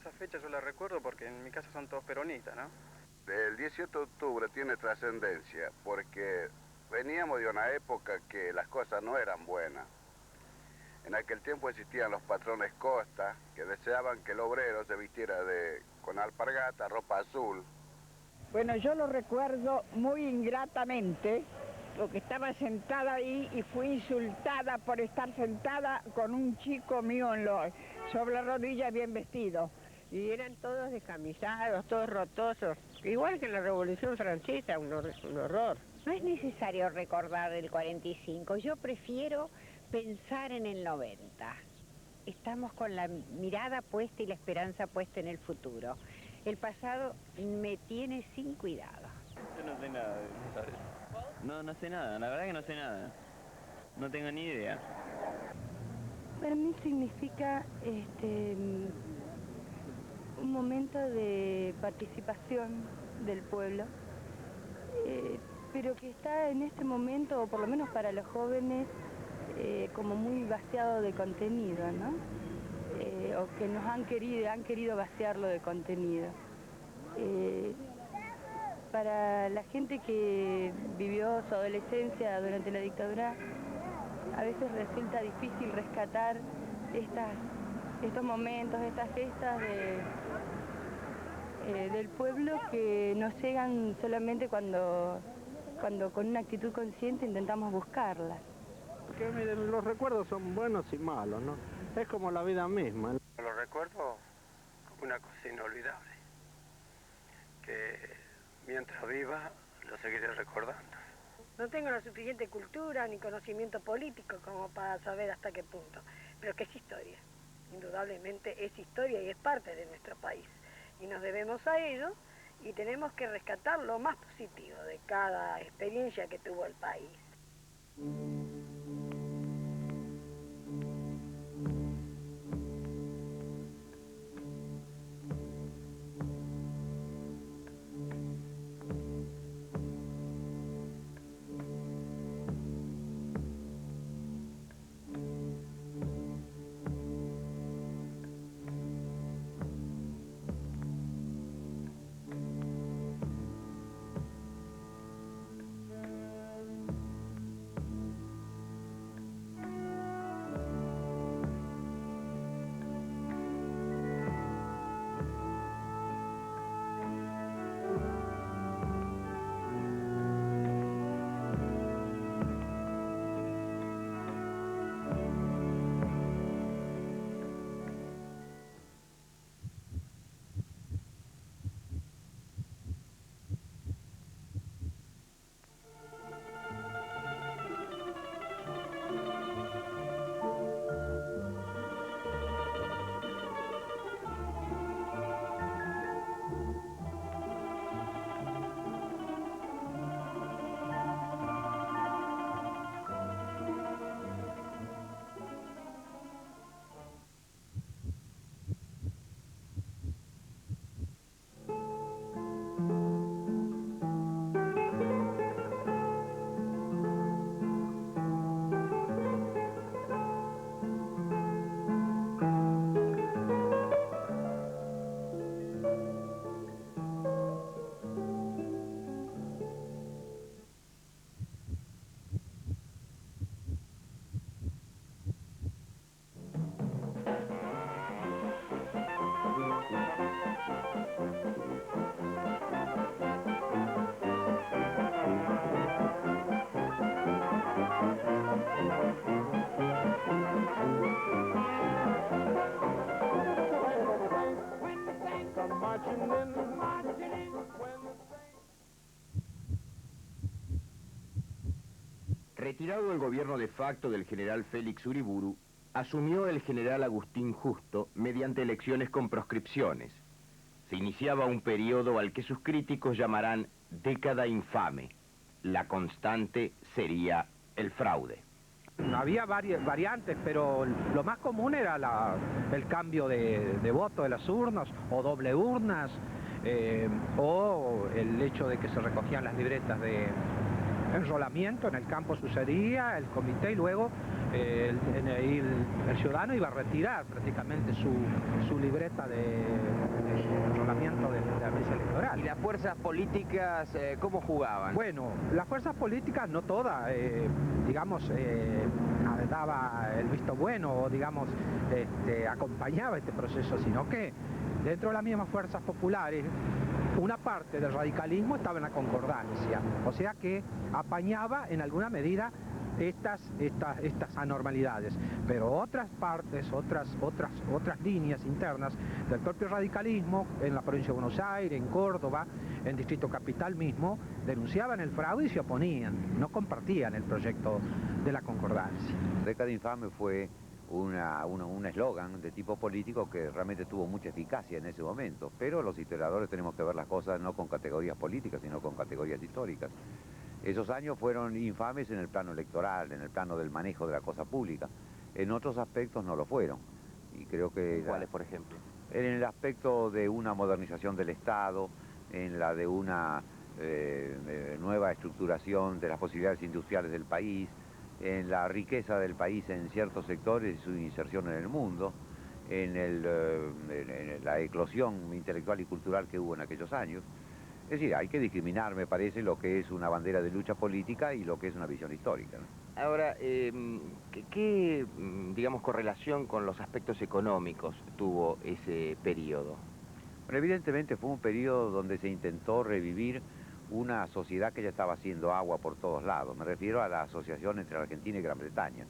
esa fecha yo la recuerdo porque en mi casa son todos peronistas, ¿no? El 18 de octubre tiene trascendencia porque veníamos de una época que las cosas no eran buenas. En aquel tiempo existían los patrones Costa que deseaban que el obrero se vistiera con alpargata, ropa azul. Bueno, yo lo recuerdo muy ingratamente, porque estaba sentada ahí y fui insultada por estar sentada con un chico mío sobre la rodilla bien vestido. Y eran todos descamisados, todos rotosos, igual que en la Revolución Francesa, un horror. No es necesario recordar el 45, yo prefiero pensar en el 90. Estamos con la mirada puesta y la esperanza puesta en el futuro. El pasado me tiene sin cuidado. Yo no sé nada de eso. No sé nada, la verdad que no sé nada. No tengo ni idea. Para mí significa un momento de participación del pueblo, pero que está en este momento, o por lo menos para los jóvenes, como muy vaciado de contenido, ¿no? O que han querido vaciarlo de contenido. Para la gente que vivió su adolescencia durante la dictadura, a veces resulta difícil rescatar estos momentos, estas gestas del pueblo que nos llegan solamente cuando con una actitud consciente intentamos buscarlas. Porque miren, los recuerdos son buenos y malos, ¿no? Es como la vida misma. Lo recuerdo como una cosa inolvidable, que mientras viva lo seguiré recordando. No tengo la suficiente cultura ni conocimiento político como para saber hasta qué punto, pero que es historia. Indudablemente es historia y es parte de nuestro país. Y nos debemos a ello y tenemos que rescatar lo más positivo de cada experiencia que tuvo el país. Retirado el gobierno de facto del general Félix Uriburu, asumió el general Agustín Justo mediante elecciones con proscripciones. Se iniciaba un periodo al que sus críticos llamarán década infame. La constante sería el fraude. Había variantes, pero lo más común era el cambio de voto de las urnas, o doble urnas, o el hecho de que se recogían las libretas de enrolamiento, en el campo sucedía, el comité, y luego el ciudadano iba a retirar prácticamente su libreta de enrolamiento de la mesa electoral. ¿Y las fuerzas políticas cómo jugaban? Bueno, las fuerzas políticas no todas, digamos, daba el visto bueno o digamos, acompañaba este proceso, sino que dentro de las mismas fuerzas populares, una parte del radicalismo estaba en la concordancia, o sea que apañaba en alguna medida estas anormalidades, pero otras partes, otras líneas internas del propio radicalismo, en la provincia de Buenos Aires, en Córdoba, en Distrito Capital mismo, denunciaban el fraude y se oponían, no compartían el proyecto de la concordancia. Década infame fue un eslogan de tipo político que realmente tuvo mucha eficacia en ese momento, pero los historiadores tenemos que ver las cosas no con categorías políticas, sino con categorías históricas. Esos años fueron infames en el plano electoral, en el plano del manejo de la cosa pública. En otros aspectos no lo fueron. Y creo que ¿Cuáles, por ejemplo? En el aspecto de una modernización del Estado, en la de una nueva estructuración de las posibilidades industriales del país, en la riqueza del país en ciertos sectores y su inserción en el mundo, en la eclosión intelectual y cultural que hubo en aquellos años. Es decir, hay que discriminar, me parece, lo que es una bandera de lucha política y lo que es una visión histórica, ¿no? Ahora, ¿qué, digamos, correlación con los aspectos económicos tuvo ese periodo? Bueno, evidentemente fue un periodo donde se intentó revivir una sociedad que ya estaba haciendo agua por todos lados. Me refiero a la asociación entre Argentina y Gran Bretaña,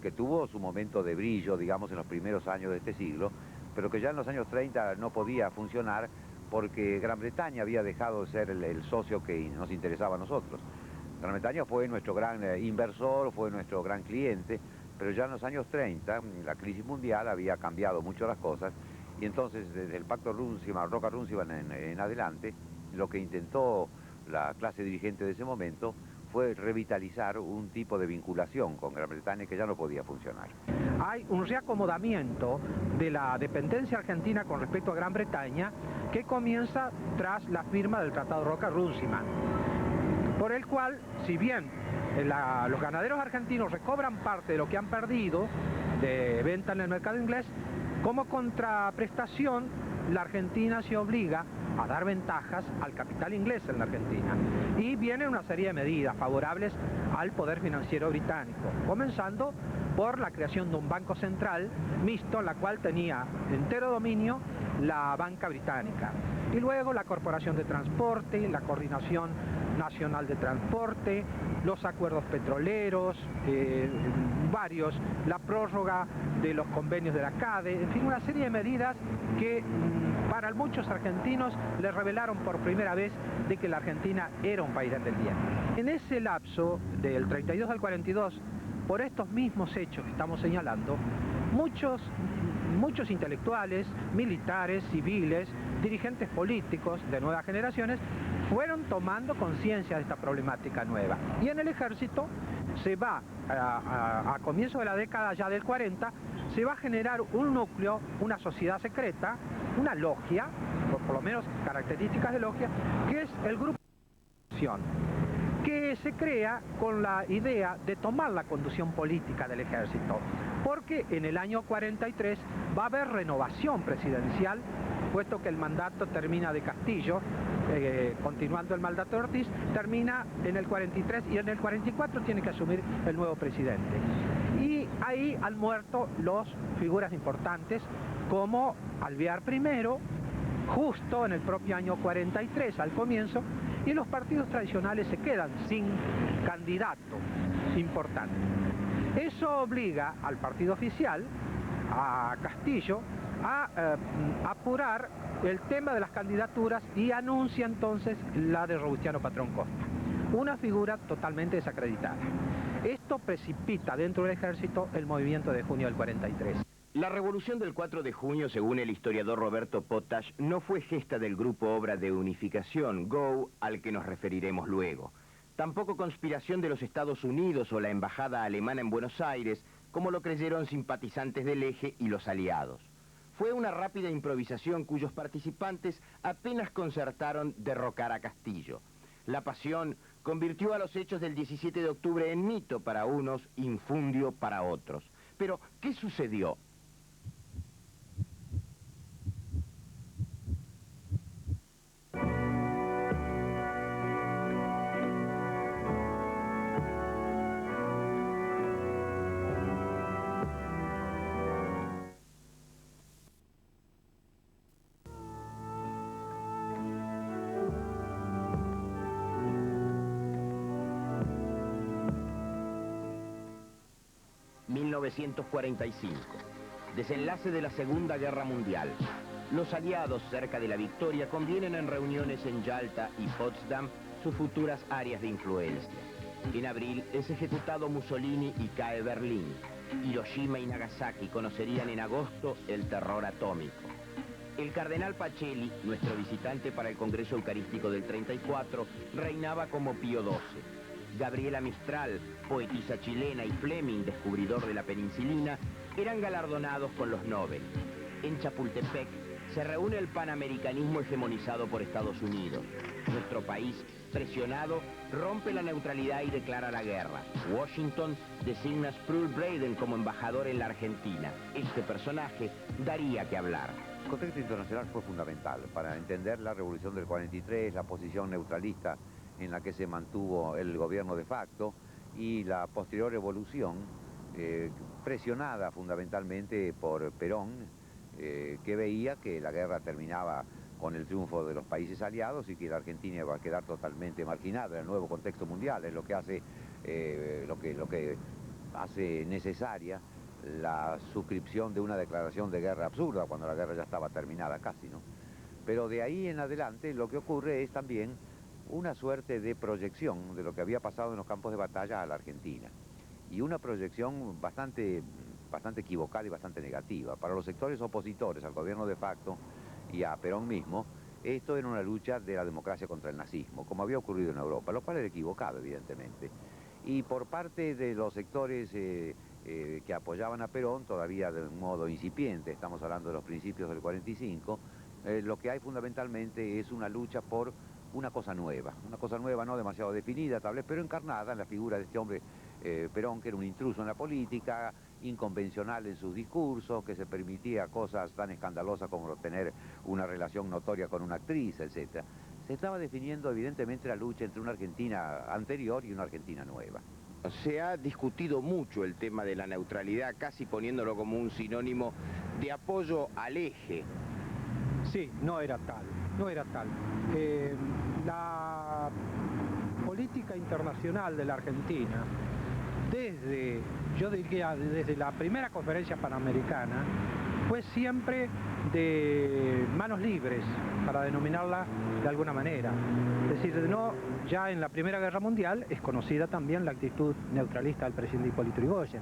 que tuvo su momento de brillo, digamos, en los primeros años de este siglo, pero que ya en los años 30 no podía funcionar porque Gran Bretaña había dejado de ser el socio que nos interesaba a nosotros. Gran Bretaña fue nuestro gran inversor, fue nuestro gran cliente, pero ya en los años 30 la crisis mundial había cambiado mucho las cosas y entonces desde el pacto Roca-Runciman en adelante, lo que intentó la clase dirigente de ese momento fue revitalizar un tipo de vinculación con Gran Bretaña que ya no podía funcionar. Hay un reacomodamiento de la dependencia argentina con respecto a Gran Bretaña que comienza tras la firma del Tratado Roca-Runciman, por el cual, si bien los ganaderos argentinos recobran parte de lo que han perdido de venta en el mercado inglés, como contraprestación la Argentina se obliga a dar ventajas al capital inglés en la Argentina. Y viene una serie de medidas favorables al poder financiero británico, comenzando por la creación de un banco central mixto, la cual tenía entero dominio la banca británica. Y luego la Corporación de Transporte, la Coordinación Nacional de Transporte, los acuerdos petroleros, varios, la prórroga de los convenios de la CADE, en fin, una serie de medidas que para muchos argentinos les revelaron por primera vez de que la Argentina era un país dependiente. En ese lapso, del 32 al 42, por estos mismos hechos que estamos señalando, muchos intelectuales, militares, civiles, dirigentes políticos de nuevas generaciones fueron tomando conciencia de esta problemática nueva. Y en el ejército se va, a comienzos de la década ya del 40, se va a generar un núcleo, una sociedad secreta, una logia, por lo menos características de logia, que es el Grupo de Acción, que se crea con la idea de tomar la conducción política del ejército, porque en el año 43 va a haber renovación presidencial, puesto que el mandato termina de Castillo, continuando el mandato de Ortiz, termina en el 43 y en el 44 tiene que asumir el nuevo presidente. Y ahí han muerto las figuras importantes como Alvear I, justo en el propio año 43 al comienzo, y los partidos tradicionales se quedan sin candidato importante. Eso obliga al partido oficial, a Castillo, a apurar el tema de las candidaturas y anuncia entonces la de Robustiano Patrón Costa, una figura totalmente desacreditada. Esto precipita dentro del ejército el movimiento de junio del 43. La revolución del 4 de junio, según el historiador Roberto Potash, no fue gesta del Grupo Obra de Unificación, GO, al que nos referiremos luego. Tampoco conspiración de los Estados Unidos o la embajada alemana en Buenos Aires, como lo creyeron simpatizantes del Eje y los aliados. Fue una rápida improvisación cuyos participantes apenas concertaron derrocar a Castillo. La pasión convirtió a los hechos del 17 de octubre en mito para unos, infundio para otros. Pero, ¿qué sucedió? ...1945... desenlace de la Segunda Guerra Mundial. Los aliados cerca de la victoria convienen en reuniones en Yalta y Potsdam sus futuras áreas de influencia. En abril es ejecutado Mussolini y cae Berlín. Hiroshima y Nagasaki conocerían en agosto el terror atómico. El cardenal Pacelli, nuestro visitante para el Congreso Eucarístico del 34, reinaba como Pío XII. Gabriela Mistral, poetisa chilena, y Fleming, descubridor de la penicilina, eran galardonados con los Nobel. En Chapultepec se reúne el panamericanismo hegemonizado por Estados Unidos. Nuestro país, presionado, rompe la neutralidad y declara la guerra. Washington designa a Sproul Braden como embajador en la Argentina. Este personaje daría que hablar. El contexto internacional fue fundamental para entender la revolución del 43, la posición neutralista en la que se mantuvo el gobierno de facto y la posterior evolución presionada fundamentalmente por Perón, que veía que la guerra terminaba con el triunfo de los países aliados y que la Argentina iba a quedar totalmente marginada en el nuevo contexto mundial. Es lo que hace, lo que hace necesaria la suscripción de una declaración de guerra absurda cuando la guerra ya estaba terminada casi, ¿no? Pero de ahí en adelante lo que ocurre es también una suerte de proyección de lo que había pasado en los campos de batalla a la Argentina. Y una proyección bastante equivocada y bastante negativa. Para los sectores opositores al gobierno de facto y a Perón mismo, esto era una lucha de la democracia contra el nazismo, como había ocurrido en Europa, lo cual era equivocado, evidentemente. Y por parte de los sectores que apoyaban a Perón, todavía de un modo incipiente, estamos hablando de los principios del 45, lo que hay fundamentalmente es una lucha por una cosa nueva no demasiado definida tal vez, pero encarnada en la figura de este hombre Perón, que era un intruso en la política, inconvencional en sus discursos, que se permitía cosas tan escandalosas como tener una relación notoria con una actriz, etc. Se estaba definiendo evidentemente la lucha entre una Argentina anterior y una Argentina nueva. Se ha discutido mucho el tema de la neutralidad, casi poniéndolo como un sinónimo de apoyo al eje. Sí, no era tal. La política internacional de la Argentina, yo diría desde la primera conferencia panamericana, fue siempre de manos libres, para denominarla de alguna manera. Es decir, ya en la Primera Guerra Mundial es conocida también la actitud neutralista del presidente Hipólito Yrigoyen,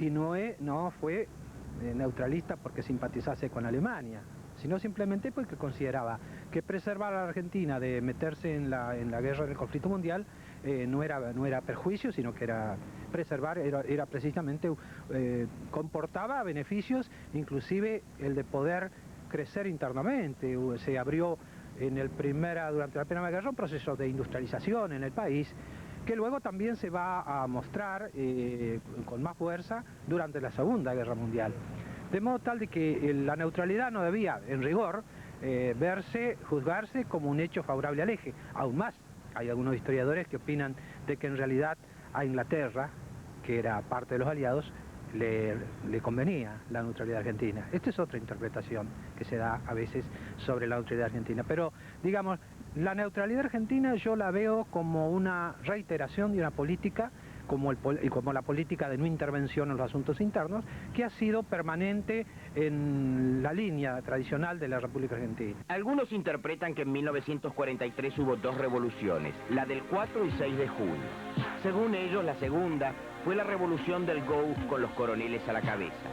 y no fue neutralista porque simpatizase con Alemania, sino simplemente porque consideraba que preservar a la Argentina de meterse en la guerra del conflicto mundial no era perjuicio, sino que era preservar, era precisamente, comportaba beneficios, inclusive el de poder crecer internamente. Se abrió durante la Primera Guerra un proceso de industrialización en el país, que luego también se va a mostrar con más fuerza durante la Segunda Guerra Mundial. De modo tal de que la neutralidad no debía, en rigor, juzgarse como un hecho favorable al eje. Aún más, hay algunos historiadores que opinan de que en realidad a Inglaterra, que era parte de los aliados, le convenía la neutralidad argentina. Esta es otra interpretación que se da a veces sobre la neutralidad argentina. Pero, digamos, la neutralidad argentina yo la veo como una reiteración de una política, como la política de no intervención en los asuntos internos, que ha sido permanente en la línea tradicional de la República Argentina. Algunos interpretan que en 1943 hubo dos revoluciones, la del 4 y 6 de junio. Según ellos, la segunda fue la revolución del GO con los coroneles a la cabeza.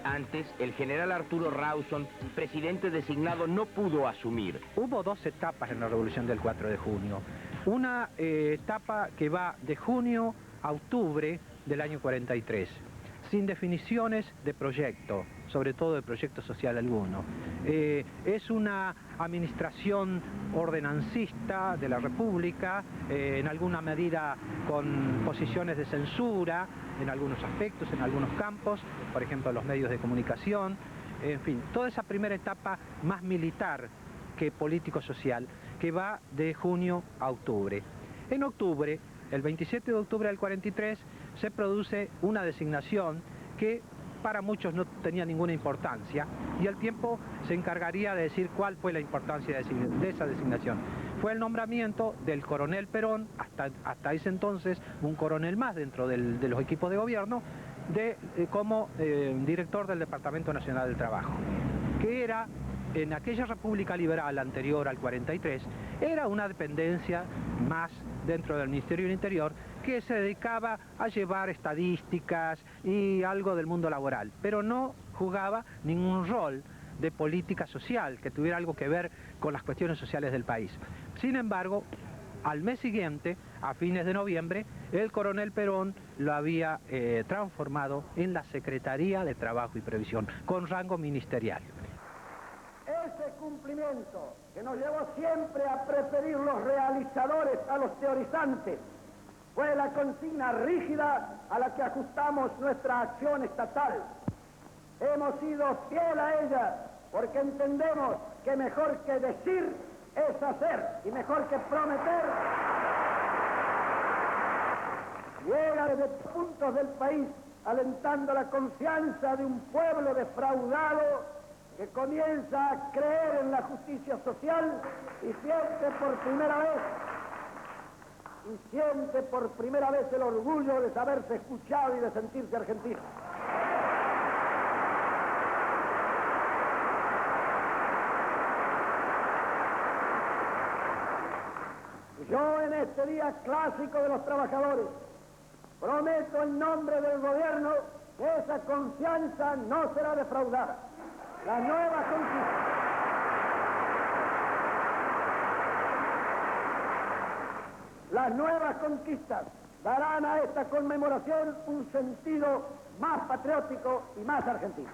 Antes, el general Arturo Rawson, presidente designado, no pudo asumir. Hubo dos etapas en la revolución del 4 de junio. Una etapa que va de junio a octubre del año 43. sin definiciones de proyecto, sobre todo de proyecto social alguno. Es una administración ordenancista de la República, en alguna medida con posiciones de censura en algunos aspectos, en algunos campos, por ejemplo los medios de comunicación, en fin, toda esa primera etapa más militar que político-social, que va de junio a octubre. En octubre, el 27 de octubre del 43, se produce una designación que para muchos no tenía ninguna importancia, y el tiempo se encargaría de decir cuál fue la importancia de esa designación. Fue el nombramiento del coronel Perón, hasta ese entonces un coronel más dentro de los equipos de gobierno, como director del Departamento Nacional del Trabajo, que era, en aquella República Liberal anterior al 43, era una dependencia más dentro del Ministerio del Interior que se dedicaba a llevar estadísticas y algo del mundo laboral, pero no jugaba ningún rol de política social que tuviera algo que ver con las cuestiones sociales del país. Sin embargo, al mes siguiente, a fines de noviembre, el coronel Perón lo había transformado en la Secretaría de Trabajo y Previsión, con rango ministerial. Ese cumplimiento que nos llevó siempre a preferir los realizadores a los teorizantes fue la consigna rígida a la que ajustamos nuestra acción estatal. Hemos sido fiel a ella porque entendemos que mejor que decir es hacer, y mejor que prometer llega desde puntos del país alentando la confianza de un pueblo defraudado que comienza a creer en la justicia social y siente por primera vez el orgullo de saberse escuchado y de sentirse argentino. Yo, en este día clásico de los trabajadores, prometo en nombre del gobierno que esa confianza no será defraudada. Las nuevas conquistas darán a esta conmemoración un sentido más patriótico y más argentino.